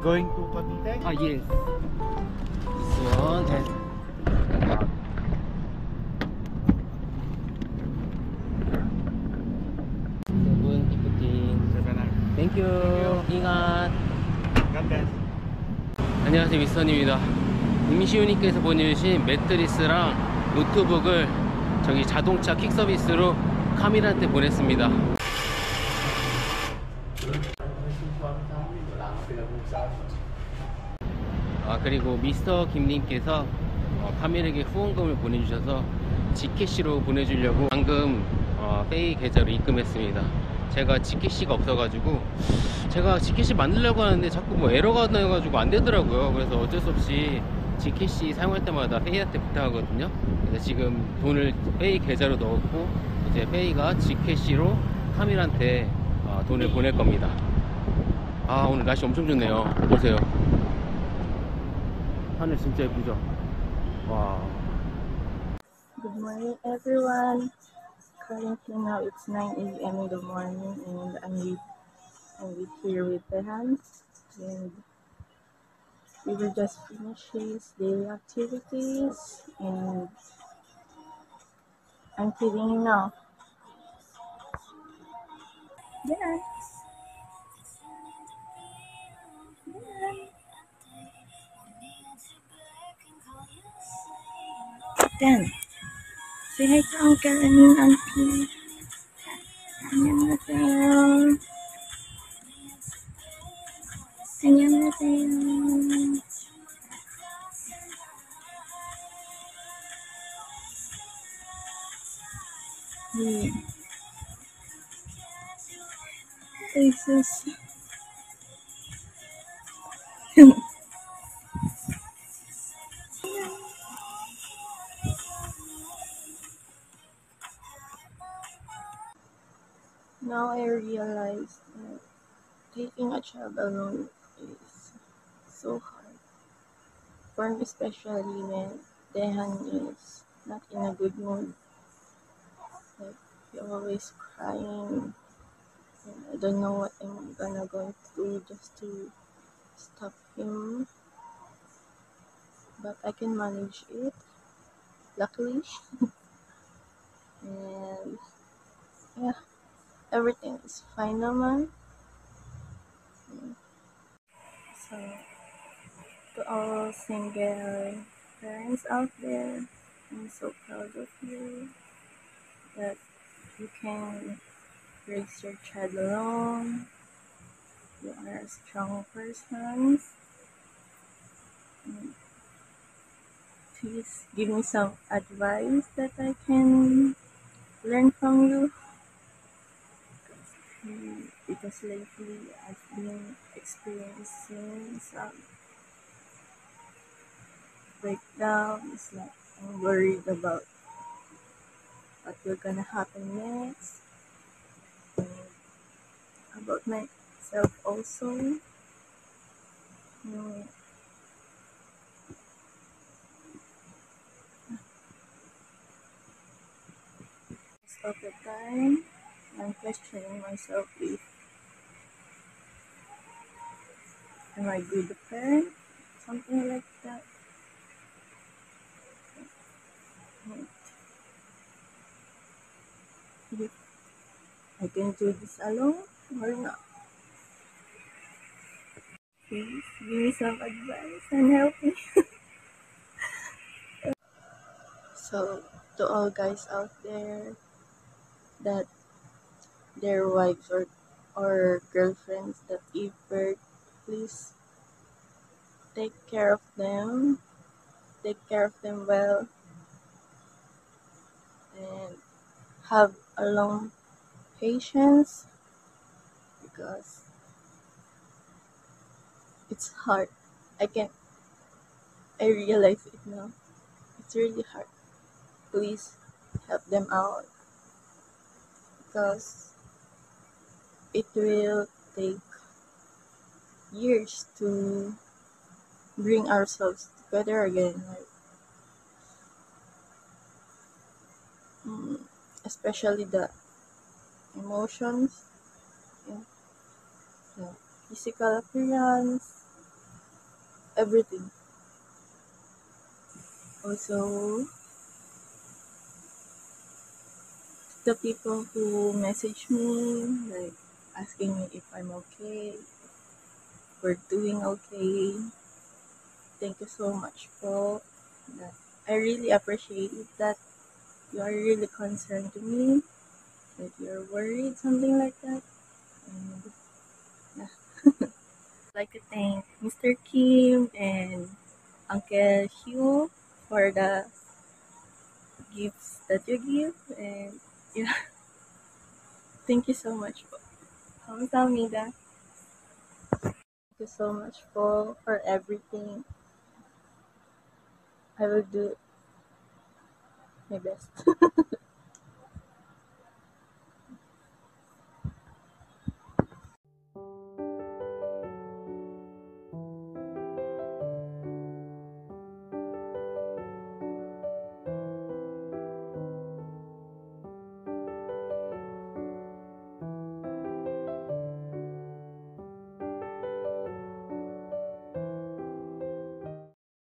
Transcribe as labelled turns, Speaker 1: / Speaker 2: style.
Speaker 1: Going to Cavite?
Speaker 2: Ah, yes. This one and Seven ikutin. Thank you. 인gat.
Speaker 1: God bless.
Speaker 2: 안녕하세요, 미스터입니다. 임시우님께서 보내주신 매트리스랑 노트북을 저기 자동차 퀵 서비스로 카밀한테 보냈습니다. 그리고 미스터 김님께서 카밀에게 후원금을 보내주셔서 지캐시로 보내주려고 방금 페이 계좌로 입금했습니다. 제가 지캐시가 없어가지고 제가 지캐시 만들려고 하는데 자꾸 뭐 에러가 나가지고 안 되더라고요. 그래서 어쩔 수 없이 지캐시 사용할 때마다 페이한테 부탁하거든요. 그래서 지금 돈을 페이 계좌로 넣었고 이제 페이가 지캐시로 카밀한테 돈을 보낼 겁니다. 오늘 날씨 엄청 좋네요. 보세요. 하늘 진짜 예쁘죠? 와.
Speaker 3: Good morning, everyone. Currently now it's 9 a.m. in the morning, and I'm here with the hands, and we will just finish his daily activities, and I'm feeding him now. Yes. Then, say hi to Uncle and Auntie. 안녕하세요. 안녕하세요. 네. 있었어. Now I realize that taking a child alone is so hard. For me, especially when Dehan is not in a good mood. Like, he always crying. And I don't know what I'm gonna go through just to stop him. But I can manage it, luckily. And yeah, everything is fine naman. So, to all single parents out there, I'm so proud of you that you can raise your child alone. You are a strong person. And please give me some advice that I can learn from you. Because lately I've been experiencing some breakdowns. Like, I'm worried about what will gonna happen next, and about myself also. Most of the time, I'm questioning myself if am I good a parent, something like that. If I can do this alone or not. Please give me some advice and help me. So, to all guys out there that their wives or girlfriends that give birth, please take care of them. Take care of them well, and have a long patience, because it's hard. I realize it now. It's really hard. Please help them out, because it will take years to bring ourselves together again. Like, especially the emotions, yeah, the physical appearance, everything. Also, the people who message me, like asking me if I'm okay, if we're doing okay. Thank you so much po. That I really appreciate it that you are really concerned to me, that you're worried, something like that. And yeah, I'd like to thank Mr. Kim and Uncle Hugh for the gifts that you give. And yeah, thank you so much po. Kamsahamnida. Thank you so much for everything. I will do my best.